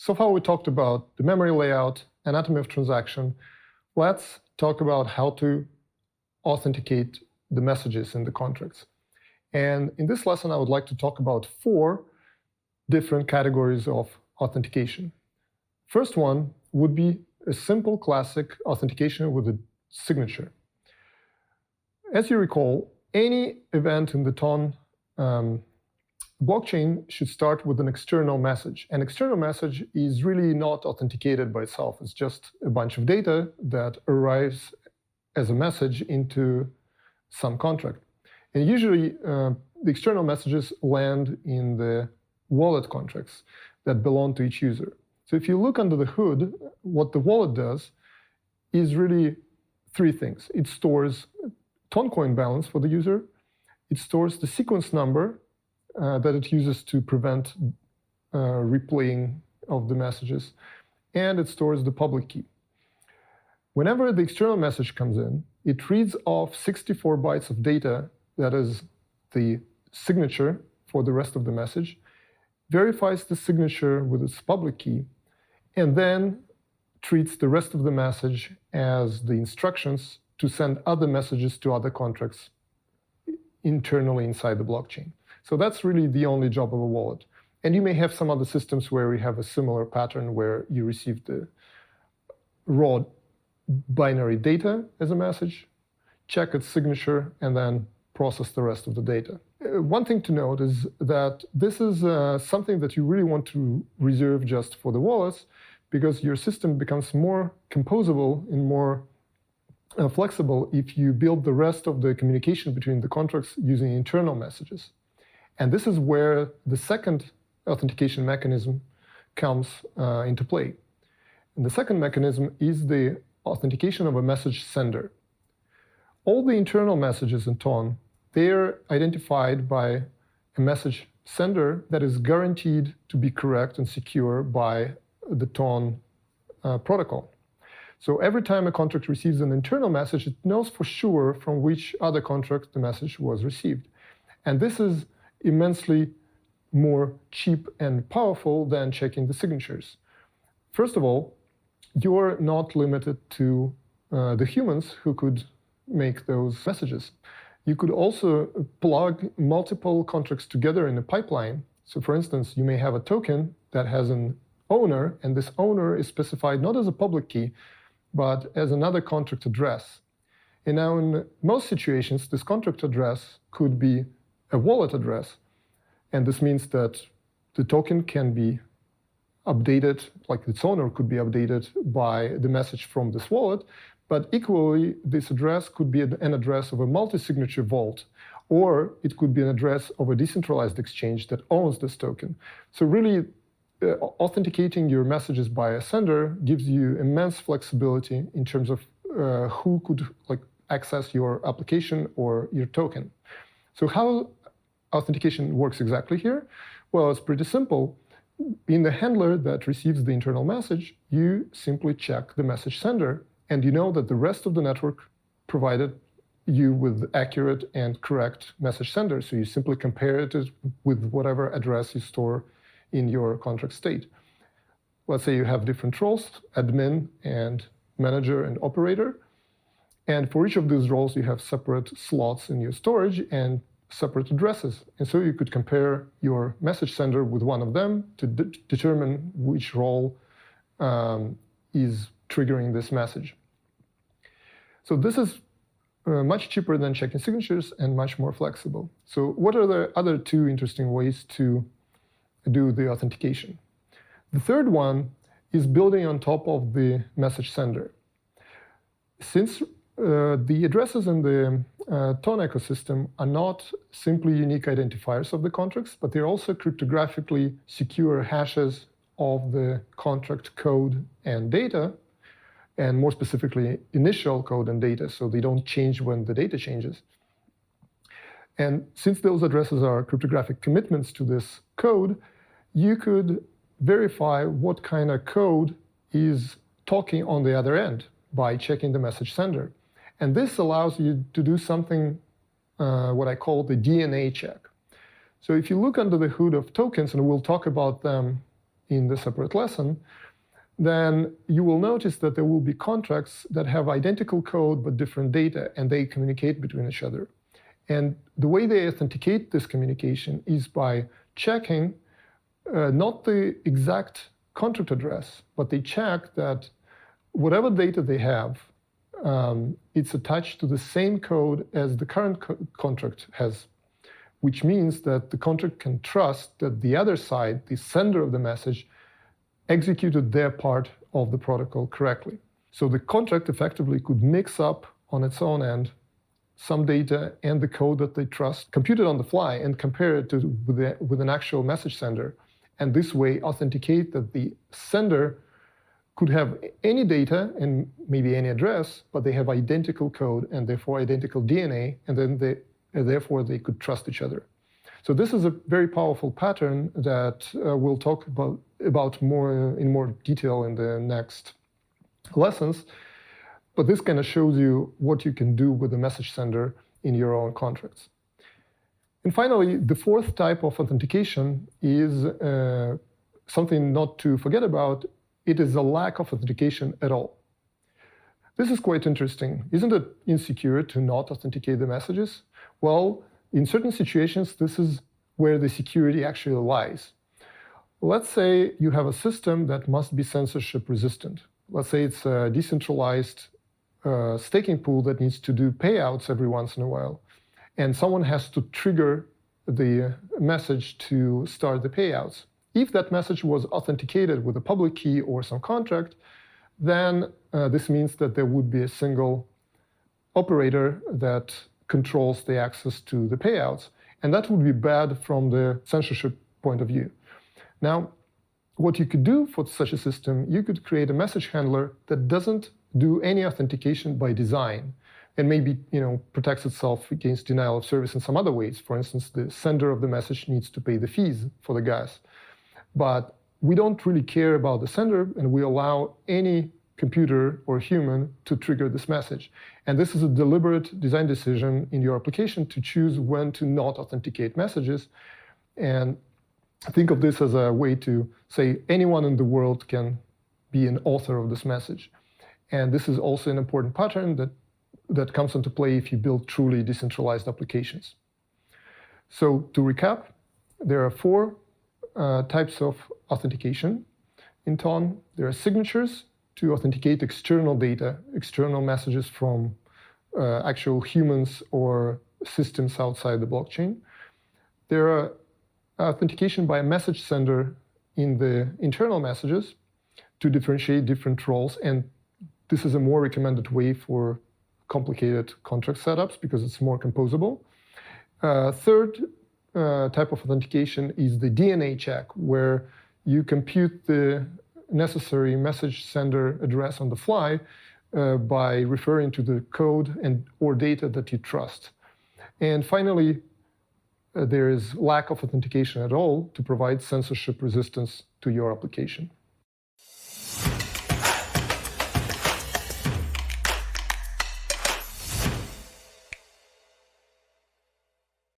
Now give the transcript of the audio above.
So far we talked about the memory layout, anatomy of transaction. Let's talk about how to authenticate the messages in the contracts. And in this lesson, I would like to talk about 4 different categories of authentication. First one would be a simple classic authentication with a signature. As you recall, any event in the TON blockchain should start with an external message. An external message is really not authenticated by itself. It's just a bunch of data that arrives as a message into some contract. And usually, the external messages land in the wallet contracts that belong to each user. So if you look under the hood, what the wallet does is really 3 things. It stores TON coin balance for the user. It stores the sequence number that it uses to prevent replaying of the messages. And it stores the public key. Whenever the external message comes in, it reads off 64 bytes of data, that is the signature for the rest of the message, verifies the signature with its public key, and then treats the rest of the message as the instructions to send other messages to other contracts internally inside the blockchain. So that's really the only job of a wallet. And you may have some other systems where we have a similar pattern where you receive the raw binary data as a message, check its signature, and then process the rest of the data. One thing to note is that this is something that you really want to reserve just for the wallets, because your system becomes more composable and more flexible if you build the rest of the communication between the contracts using internal messages. And this is where the second authentication mechanism comes into play. And the second mechanism is the authentication of a message sender. All the internal messages in TON, they're identified by a message sender that is guaranteed to be correct and secure by the TON protocol. So every time a contract receives an internal message, it knows for sure from which other contract the message was received. And this is immensely more cheap and powerful than checking the signatures. First of all, you're not limited to the humans who could make those messages. You could also plug multiple contracts together in a pipeline. So for instance, you may have a token that has an owner, and this owner is specified not as a public key, but as another contract address. And now in most situations, this contract address could be a wallet address. And this means that the token can be updated, like its owner could be updated by the message from this wallet. But equally, this address could be an address of a multi-signature vault, or it could be an address of a decentralized exchange that owns this token. So really, authenticating your messages by a sender gives you immense flexibility in terms of who could access your application or your token. So how authentication works exactly here? Well, it's pretty simple. In the handler that receives the internal message, you simply check the message sender, and you know that the rest of the network provided you with accurate and correct message sender. So you simply compare it with whatever address you store in your contract state. Let's say you have different roles, admin and manager and operator. And for each of these roles, you have separate slots in your storage and separate addresses. And so you could compare your message sender with one of them to determine which role is triggering this message. So this is much cheaper than checking signatures and much more flexible. So what are the other 2 interesting ways to do the authentication? The third one is building on top of the message sender. Since the addresses in the TON ecosystem are not simply unique identifiers of the contracts, but they're also cryptographically secure hashes of the contract code and data, and more specifically, initial code and data, so they don't change when the data changes. And since those addresses are cryptographic commitments to this code, you could verify what kind of code is talking on the other end by checking the message sender. And this allows you to do something, what I call the DNA check. So if you look under the hood of tokens, and we'll talk about them in the separate lesson, then you will notice that there will be contracts that have identical code but different data, and they communicate between each other. And the way they authenticate this communication is by checking not the exact contract address, but they check that whatever data they have, it's attached to the same code as the current contract has, which means that the contract can trust that the other side, the sender of the message, executed their part of the protocol correctly. So the contract effectively could mix up on its own end some data and the code that they trust, compute it on the fly, and compare it with an actual message sender. And this way authenticate that the sender could have any data and maybe any address, but they have identical code and therefore identical DNA, and then therefore they could trust each other. So this is a very powerful pattern that we'll talk about more in more detail in the next lessons. But this kind of shows you what you can do with the message sender in your own contracts. And finally, the fourth type of authentication is something not to forget about. It is a lack of authentication at all. This is quite interesting. Isn't it insecure to not authenticate the messages? Well, in certain situations, this is where the security actually lies. Let's say you have a system that must be censorship resistant. Let's say it's a decentralized staking pool that needs to do payouts every once in a while. And someone has to trigger the message to start the payouts. If that message was authenticated with a public key or some contract, then this means that there would be a single operator that controls the access to the payouts. And that would be bad from the censorship point of view. Now, what you could do for such a system, you could create a message handler that doesn't do any authentication by design, and maybe protects itself against denial of service in some other ways. For instance, the sender of the message needs to pay the fees for the gas. But we don't really care about the sender, and we allow any computer or human to trigger this message. And this is a deliberate design decision in your application to choose when to not authenticate messages. And think of this as a way to say anyone in the world can be an author of this message. And this is also an important pattern that comes into play if you build truly decentralized applications. So to recap, there are four types of authentication in TON. There are signatures to authenticate external data, external messages from actual humans or systems outside the blockchain. There are authentication by a message sender in the internal messages to differentiate different roles. And this is a more recommended way for complicated contract setups because it's more composable. Third type of authentication is the DNA check, where you compute the necessary message sender address on the fly by referring to the code or data that you trust. And finally, there is lack of authentication at all to provide censorship resistance to your application.